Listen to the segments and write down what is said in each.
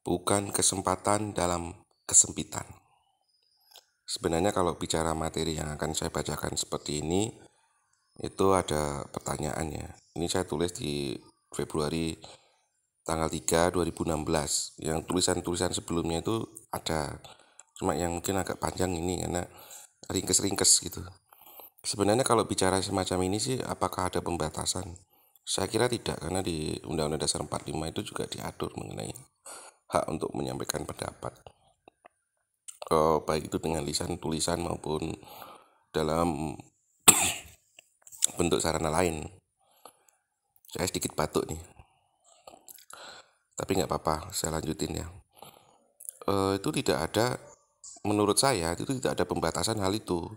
bukan kesempatan dalam kesempitan. Sebenarnya kalau bicara materi yang akan saya bacakan seperti ini, itu ada pertanyaannya. Ini saya tulis di Februari tanggal 3 2016. Yang tulisan-tulisan sebelumnya itu ada, cuma yang mungkin agak panjang ini karena ringkes-ringkes gitu. Sebenarnya kalau bicara semacam ini sih, apakah ada pembatasan? Saya kira tidak, karena di Undang-Undang Dasar 45 itu juga diatur mengenai hak untuk menyampaikan pendapat, baik itu dengan lisan, tulisan maupun dalam bentuk sarana lain. Saya sedikit batuk nih, tapi nggak apa-apa, saya lanjutin ya. Itu tidak ada, menurut saya itu tidak ada pembatasan hal itu,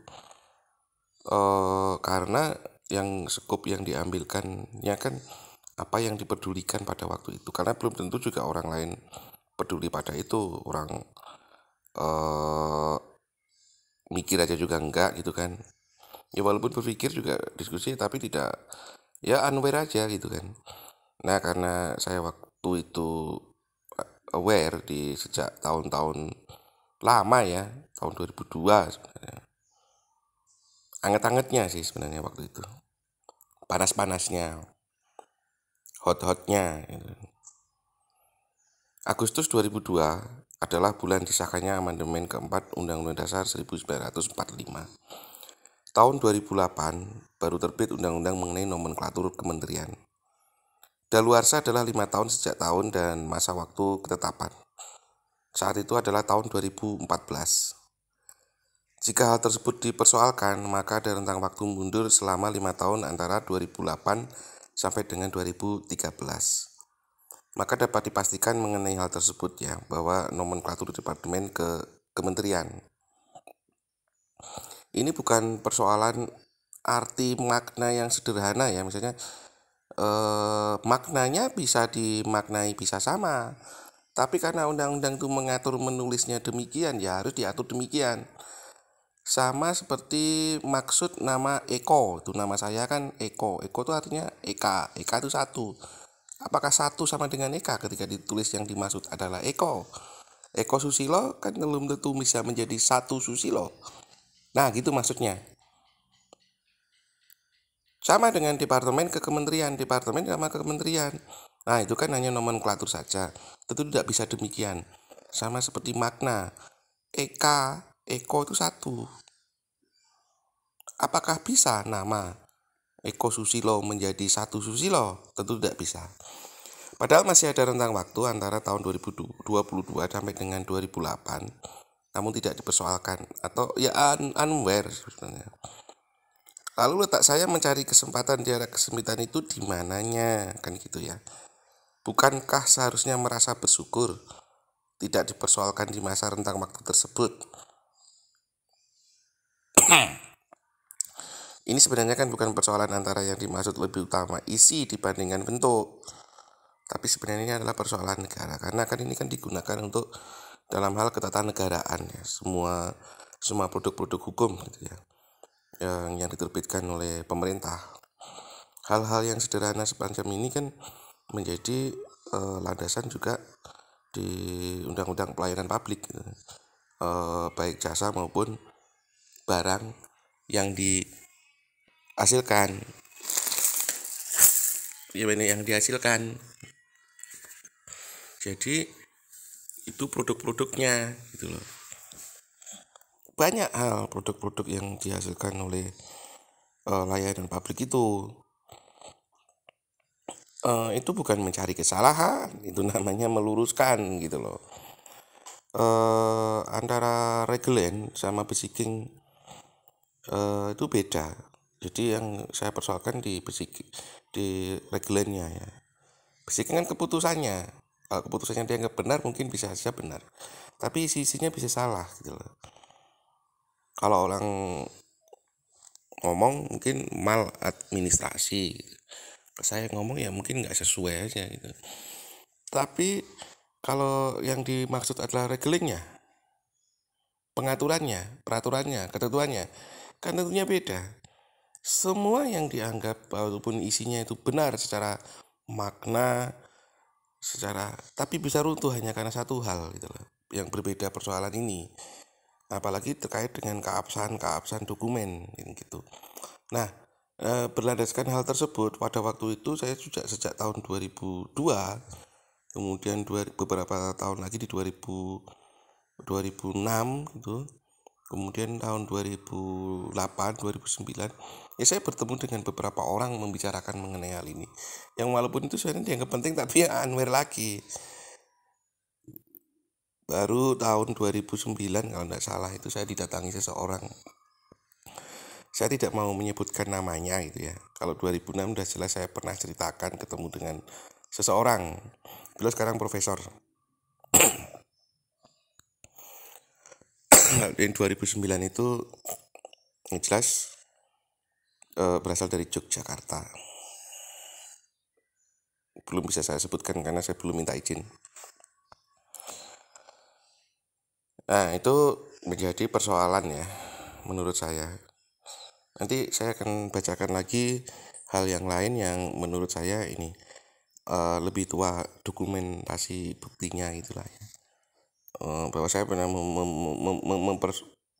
karena yang skup yang diambilkannya kan apa yang dipedulikan pada waktu itu, karena belum tentu juga orang lain peduli pada itu. Orang mikir aja juga enggak gitu kan ya, walaupun berpikir juga diskusi tapi tidak, ya unaware aja gitu kan. Nah, karena saya waktu itu aware di sejak tahun-tahun lama ya, tahun 2002 sebenarnya, anget-angetnya sih sebenarnya waktu itu, panas-panasnya, hot-hotnya gitu. Agustus 2002 adalah bulan disahkannya amandemen keempat Undang-Undang Dasar 1945. Tahun 2008 baru terbit undang-undang mengenai nomenklatur kementerian. Daluarsa adalah 5 tahun sejak tahun dan masa waktu ketetapan. Saat itu adalah tahun 2014. Jika hal tersebut dipersoalkan, maka ada rentang waktu mundur selama 5 tahun antara 2008 sampai dengan 2013. Maka dapat dipastikan mengenai hal tersebut ya, bahwa nomenklatur departemen ke kementerian ini bukan persoalan arti makna yang sederhana ya. Misalnya maknanya bisa dimaknai bisa sama, tapi karena undang-undang itu mengatur menulisnya demikian, ya harus diatur demikian. Sama seperti maksud nama Eko, itu nama saya kan Eko. Eko itu artinya Eka. Eka itu satu. Apakah satu sama dengan Eka ketika ditulis yang dimaksud adalah Eko? Eko Susilo kan belum tentu bisa menjadi satu Susilo. Nah, gitu maksudnya. Sama dengan departemen ke kementerian, departemen sama ke kementerian. Nah, itu kan hanya nomenklatur saja. Tentu tidak bisa demikian. Sama seperti makna. Eka, Eko itu satu. Apakah bisa nama Eko Susilo menjadi satu Susilo? Tentu tidak bisa. Padahal masih ada rentang waktu antara tahun 2022 sampai dengan 2008, namun tidak dipersoalkan atau ya unaware sebenarnya. Lalu letak saya mencari kesempatan di era kesempitan itu di mananya, kan gitu ya. Bukankah seharusnya merasa bersyukur tidak dipersoalkan di masa rentang waktu tersebut? Ini sebenarnya kan bukan persoalan antara yang dimaksud lebih utama isi dibandingkan bentuk, tapi sebenarnya ini adalah persoalan negara, karena kan ini kan digunakan untuk dalam hal ketatanegaraan ya, semua produk-produk hukum gitu ya, yang diterbitkan oleh pemerintah. Hal-hal yang sederhana semacam ini kan menjadi landasan juga di Undang-Undang Pelayanan Publik gitu. Baik jasa maupun barang yang dihasilkan, yang dihasilkan. Jadi itu produk-produknya gitu loh. Banyak hal produk-produk yang dihasilkan oleh layanan publik itu bukan mencari kesalahan, itu namanya meluruskan gitu loh. Antara reglen sama basiking itu beda. Jadi yang saya persoalkan di reglennya ya. Basiking kan keputusannya. Kalau keputusannya dianggap benar mungkin bisa saja benar, tapi isinya bisa salah gitu loh. Kalau orang ngomong mungkin mal administrasi gitu. Saya ngomong ya mungkin nggak sesuai aja gitu. Tapi kalau yang dimaksud adalah regelingnya, pengaturannya, peraturannya, ketentuannya, kan tentunya beda. Semua yang dianggap walaupun isinya itu benar secara makna, tapi bisa runtuh hanya karena satu hal gitu loh, yang berbeda persoalan ini, apalagi terkait dengan keabsahan dokumen gitu. Nah, berlandaskan hal tersebut, pada waktu itu saya juga sejak tahun 2002, kemudian beberapa tahun lagi di 2006 gitu, kemudian tahun 2008, 2009, ya saya bertemu dengan beberapa orang membicarakan mengenai hal ini. Yang walaupun itu sebenarnya dianggap penting, tapi ya unaware lagi. Baru tahun 2009 kalau tidak salah itu saya didatangi seseorang. Saya tidak mau menyebutkan namanya gitu ya. Kalau 2006 sudah jelas saya pernah ceritakan ketemu dengan seseorang. Beliau sekarang profesor. Di 2009 itu yang jelas berasal dari Yogyakarta. Belum bisa saya sebutkan karena saya belum minta izin. Nah, itu menjadi persoalan ya menurut saya. Nanti saya akan bacakan lagi hal yang lain yang menurut saya ini lebih tua dokumentasi buktinya itulah ya. Bahwa saya pernah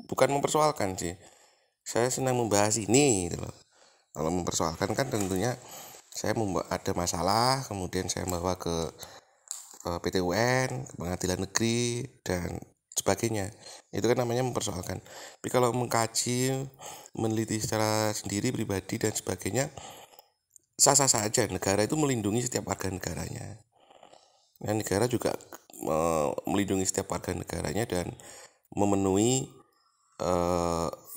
bukan mempersoalkan sih, saya senang membahas ini gitu loh. Kalau mempersoalkan kan tentunya saya ada masalah, kemudian saya bawa ke PT UN, ke pengadilan negeri dan sebagainya. Itu kan namanya mempersoalkan. Tapi kalau mengkaji, meneliti secara sendiri pribadi dan sebagainya, sah-sah saja. Negara itu melindungi setiap warga negaranya. Dan negara juga melindungi setiap warga negaranya dan memenuhi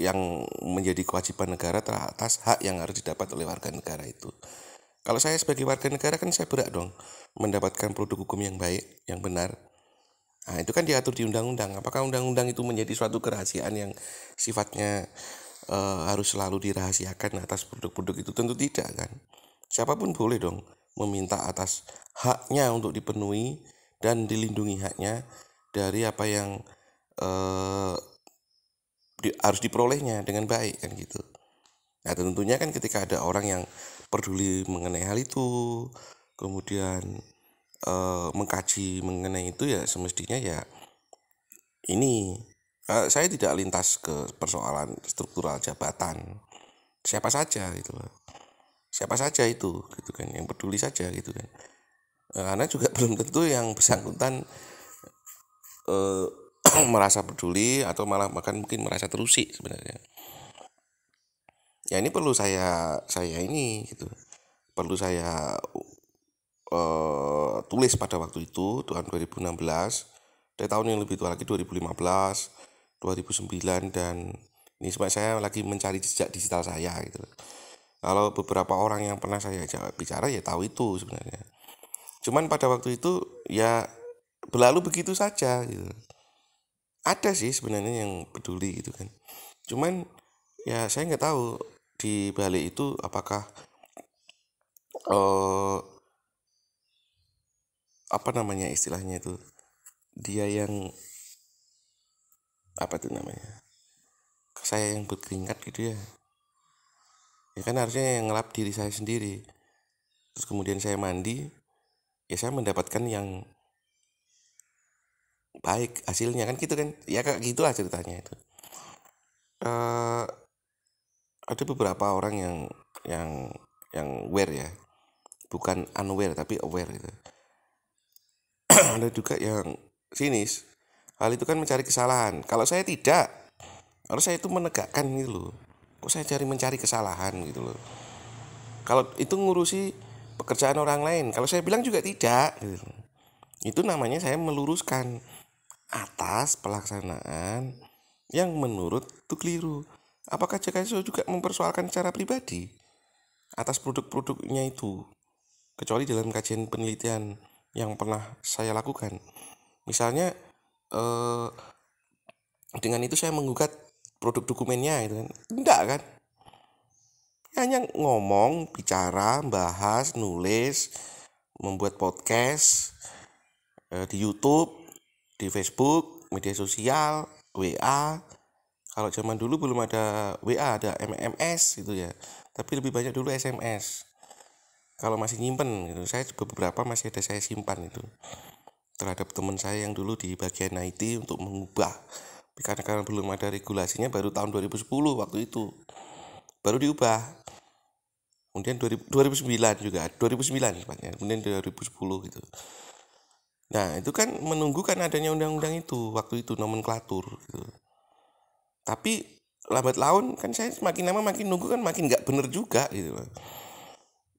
yang menjadi kewajiban negara atas hak yang harus didapat oleh warga negara itu. Kalau saya sebagai warga negara kan saya berhak dong mendapatkan produk hukum yang baik, yang benar. Nah, itu kan diatur di undang-undang. Apakah undang-undang itu menjadi suatu kerahasiaan yang sifatnya harus selalu dirahasiakan atas produk-produk itu? Tentu tidak kan. Siapapun boleh dong meminta atas haknya untuk dipenuhi dan dilindungi haknya dari apa yang harus diperolehnya dengan baik kan gitu. Nah, tentunya kan ketika ada orang yang peduli mengenai hal itu, kemudian mengkaji mengenai itu, ya semestinya ya ini saya tidak lintas ke persoalan struktural jabatan. Siapa saja gitu loh. Siapa saja itu gitu kan, yang peduli saja gitu kan. Karena juga belum tentu yang bersangkutan merasa peduli atau malah bahkan mungkin merasa terusik sebenarnya. Ya ini perlu saya ini gitu. Perlu saya tulis pada waktu itu tahun 2016, dari tahun yang lebih tua lagi 2015, 2009, dan ini sebenarnya saya lagi mencari jejak digital saya gitu. Kalau beberapa orang yang pernah saya ajak bicara ya tahu itu sebenarnya. Cuman pada waktu itu ya berlalu begitu saja gitu. Ada sih sebenarnya yang peduli gitu kan. Cuman ya saya nggak tahu di balik itu apakah apa namanya istilahnya itu, dia yang apa tuh namanya, saya yang berkeringat gitu ya. Ya kan harusnya yang ngelap diri saya sendiri. Terus kemudian saya mandi, ya saya mendapatkan yang baik hasilnya kan gitu kan. Ya kayak gitulah ceritanya itu. Ada beberapa orang yang aware ya. Bukan unaware tapi aware gitu. Ada juga yang sinis. Hal itu kan mencari kesalahan. Kalau saya tidak, kalau saya itu menegakkan gitu loh. Kok saya mencari kesalahan gitu loh. Kalau itu ngurusi pekerjaan orang lain, kalau saya bilang juga tidak gitu. Itu namanya saya meluruskan atas pelaksanaan yang menurut itu keliru. Apakah JKSO juga mempersoalkan secara pribadi atas produk-produknya itu, kecuali dalam kajian penelitian yang pernah saya lakukan. Misalnya dengan itu saya menggugat produk dokumennya itu kan. Enggak kan. Hanya ngomong, bicara, bahas, nulis, membuat podcast di YouTube, di Facebook, media sosial, WA. Kalau zaman dulu belum ada WA, ada MMS gitu ya. Tapi lebih banyak dulu SMS. kalau masih nyimpen gitu. Saya beberapa masih ada saya simpan itu terhadap teman saya yang dulu di bagian IT untuk mengubah. Karena belum ada regulasinya, baru tahun 2010 waktu itu baru diubah. Kemudian 2009 juga, 2009 tepatnya, kemudian 2010 gitu. Nah itu kan menunggu kan adanya undang-undang itu waktu itu, nomenklatur gitu. Tapi lambat laun kan saya semakin lama makin nunggu kan makin nggak bener juga gitu.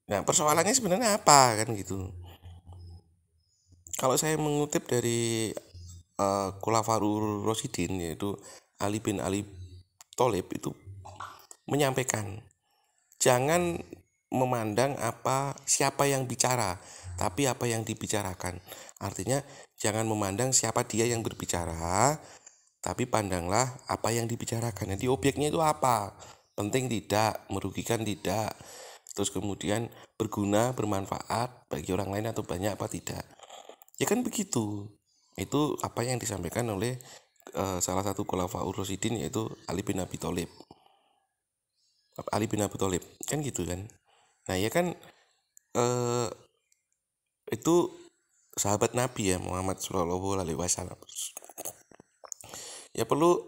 Nah persoalannya sebenarnya apa kan gitu. Kalau saya mengutip dari Khulafaur Rasyidin, yaitu Ali bin Ali Thalib, itu menyampaikan jangan memandang siapa yang bicara, tapi apa yang dibicarakan. Artinya jangan memandang siapa dia yang berbicara, tapi pandanglah apa yang dibicarakan. Jadi objeknya itu apa? Penting tidak, merugikan tidak, terus kemudian berguna, bermanfaat bagi orang lain atau banyak apa tidak. Ya kan begitu. Itu apa yang disampaikan oleh salah satu Khulafaur Rasyidin, yaitu Ali bin Abi Thalib. Kan gitu kan. Nah ya kan itu sahabat Nabi ya, Muhammad Shallallahu Alaihi Wasallam. Ya perlu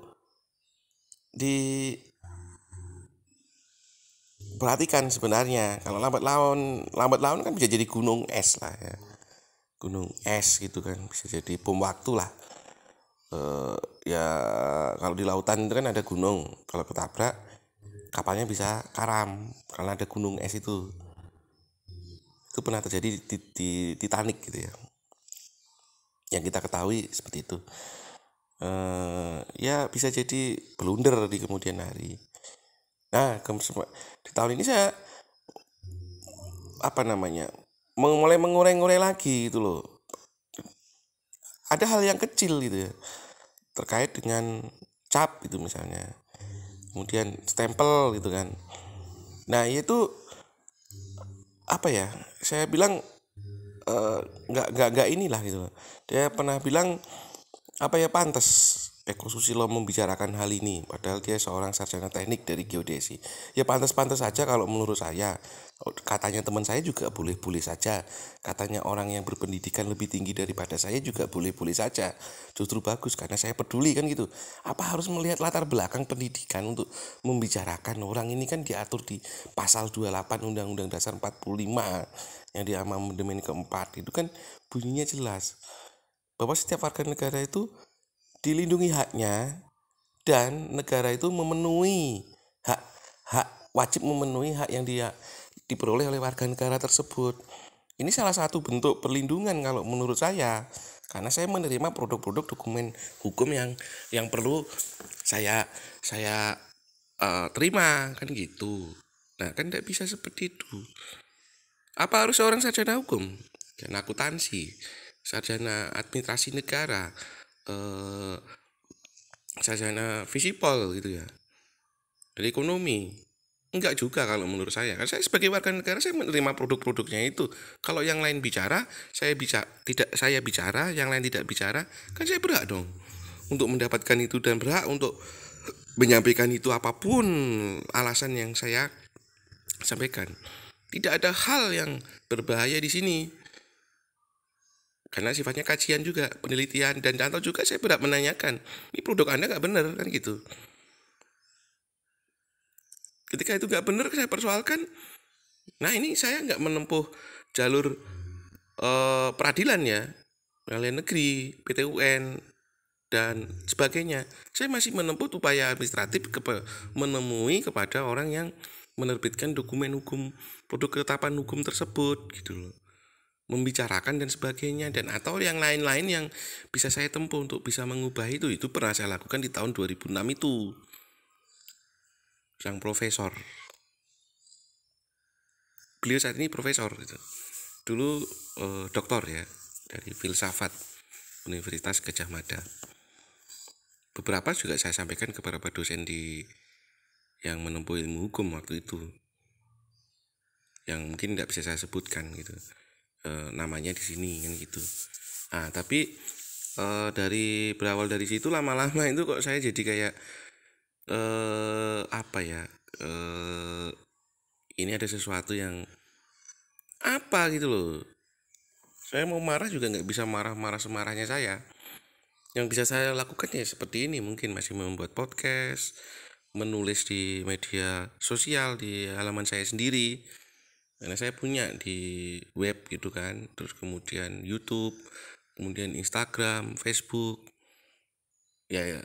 diperhatikan sebenarnya. Kalau lambat laun kan bisa jadi gunung es lah ya, gunung es gitu kan, bisa jadi bom waktu lah. Ya kalau di lautan itu kan ada gunung, kalau ketabrak kapalnya bisa karam karena ada gunung es itu pernah terjadi di Titanic gitu ya, yang kita ketahui seperti itu. Ya bisa jadi blunder di kemudian hari. Nah di tahun ini saya mulai mengurai-ngurai lagi gitu loh. Ada hal yang kecil gitu ya, terkait dengan cap itu misalnya, kemudian stempel gitu kan. Nah itu apa ya, saya bilang nggak inilah gitu. Dia pernah bilang pantas Eko Susilo membicarakan hal ini, padahal dia seorang sarjana teknik dari geodesi. Ya pantas-pantas saja kalau menurut saya. Katanya teman saya juga boleh-boleh saja. Katanya orang yang berpendidikan lebih tinggi daripada saya juga boleh-boleh saja. Justru bagus karena saya peduli kan gitu. Apa harus melihat latar belakang pendidikan untuk membicarakan? Orang ini kan diatur di pasal 28 Undang-Undang Dasar 45 yang di amandemen keempat. Itu kan bunyinya jelas bahwa setiap warga negara itu dilindungi haknya, dan negara itu memenuhi hak wajib memenuhi hak yang dia diperoleh oleh warga negara tersebut. Ini salah satu bentuk perlindungan kalau menurut saya, karena saya menerima produk-produk dokumen hukum yang perlu saya terima kan gitu. Nah kan tidak bisa seperti itu. Apa harus seorang sarjana hukum dan akuntansi, sarjana administrasi negara, sarjana visipol gitu ya, dari ekonomi? Enggak juga kalau menurut saya. Kan saya sebagai warga negara saya menerima produk-produknya itu. Kalau yang lain bicara, saya bicara, yang lain tidak bicara, kan saya berhak dong untuk mendapatkan itu dan berhak untuk menyampaikan itu apapun alasan yang saya sampaikan. Tidak ada hal yang berbahaya di sini. Karena sifatnya kajian juga, penelitian, dan atau juga saya berhak menanyakan, ini produk Anda nggak benar kan gitu. Ketika itu nggak benar saya persoalkan. Nah ini saya nggak menempuh jalur peradilan ya, pengadilan negeri, PT UN dan sebagainya. Saya masih menempuh upaya administratif menemui kepada orang yang menerbitkan dokumen hukum, produk ketetapan hukum tersebut gitu loh, membicarakan dan sebagainya, dan atau yang lain-lain yang bisa saya tempuh untuk bisa mengubah itu pernah saya lakukan di tahun 2006 itu. Sang profesor, beliau saat ini profesor gitu. Dulu doktor ya, dari filsafat Universitas Gadjah Mada. Beberapa juga saya sampaikan kepada dosen yang menempuh ilmu hukum waktu itu, yang mungkin tidak bisa saya sebutkan gitu namanya di sini kan gitu. Nah tapi berawal dari situ lama-lama itu kok saya jadi kayak ini ada sesuatu yang Apa gitu loh. Saya mau marah juga nggak bisa marah-marah semarahnya saya. Yang bisa saya lakukan ya seperti ini, mungkin masih membuat podcast, menulis di media sosial di halaman saya sendiri. Karena saya punya di web gitu kan, terus kemudian YouTube, kemudian Instagram, Facebook, ya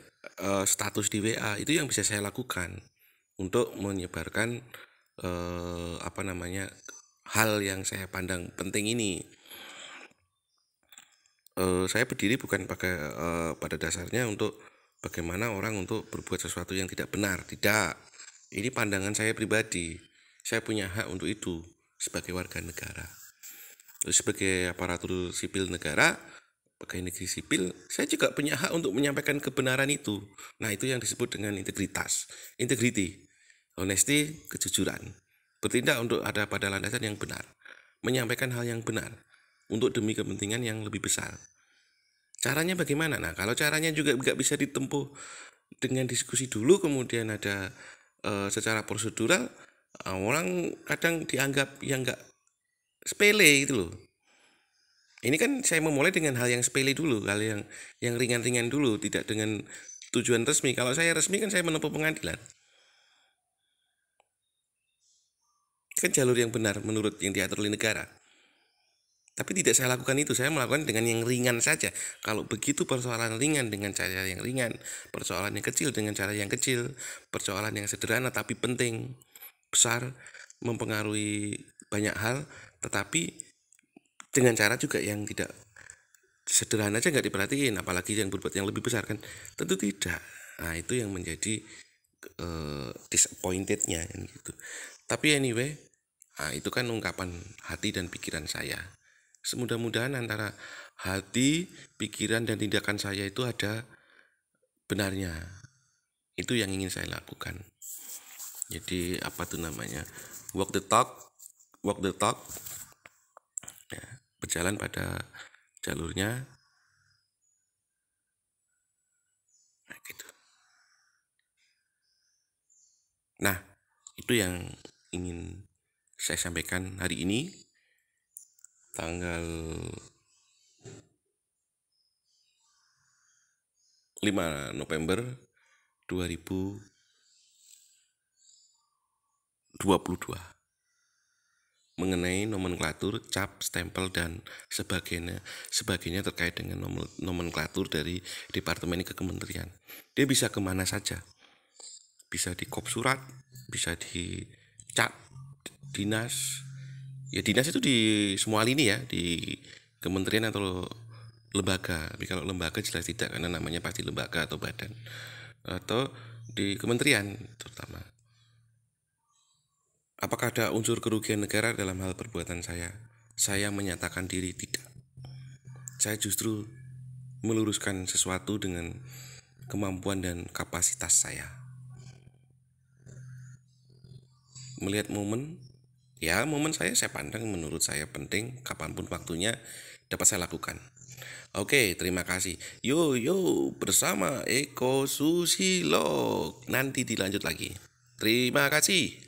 status di WA itu yang bisa saya lakukan untuk menyebarkan hal yang saya pandang penting ini. Saya berdiri bukan pada dasarnya untuk bagaimana orang untuk berbuat sesuatu yang tidak benar, tidak. Ini pandangan saya pribadi. Saya punya hak untuk itu sebagai warga negara. Terus sebagai aparatur sipil negara, pegawai negeri sipil, saya juga punya hak untuk menyampaikan kebenaran itu. Nah, itu yang disebut dengan integritas, integrity, honesty, kejujuran. Bertindak untuk ada pada landasan yang benar, menyampaikan hal yang benar untuk demi kepentingan yang lebih besar. Caranya bagaimana? Nah, kalau caranya juga nggak bisa ditempuh dengan diskusi dulu, kemudian ada secara prosedural, orang kadang dianggap yang nggak sepele gitu loh. Ini kan saya memulai dengan hal yang sepele dulu, hal yang ringan-ringan dulu, tidak dengan tujuan resmi. Kalau saya resmi kan saya menempuh pengadilan. Kan jalur yang benar menurut yang diatur oleh negara. Tapi tidak saya lakukan itu, saya melakukan dengan yang ringan saja. Kalau begitu persoalan ringan dengan cara yang ringan, persoalan yang kecil dengan cara yang kecil, persoalan yang sederhana tapi penting, besar, mempengaruhi banyak hal, tetapi dengan cara juga yang tidak sederhana aja nggak diperhatiin, apalagi yang berbuat yang lebih besar kan, tentu tidak. Nah, itu yang menjadi disappointednya gitu. Tapi anyway, nah, itu kan ungkapan hati dan pikiran saya. Semudah-mudahan antara hati, pikiran, dan tindakan saya itu ada benarnya. Itu yang ingin saya lakukan. Jadi apa tuh namanya, walk the talk, ya, berjalan pada jalurnya. Nah, gitu. Nah, itu yang ingin saya sampaikan hari ini, tanggal 5 November 2022, mengenai nomenklatur, cap, stempel, dan sebagainya terkait dengan nomenklatur dari departemen ke kementerian. Dia bisa kemana saja, bisa di kop surat, bisa di cap dinas. Ya, dinas itu di semua lini ya, di kementerian atau lembaga. Tapi kalau lembaga jelas tidak, karena namanya pasti lembaga atau badan, atau di kementerian terutama. Apakah ada unsur kerugian negara dalam hal perbuatan saya? Saya menyatakan diri tidak. Saya justru meluruskan sesuatu dengan kemampuan dan kapasitas saya. Melihat momen, ya momen saya pandang menurut saya penting, kapanpun waktunya dapat saya lakukan. Oke, terima kasih. Yo bersama Eko Susilo. Nanti dilanjut lagi. Terima kasih.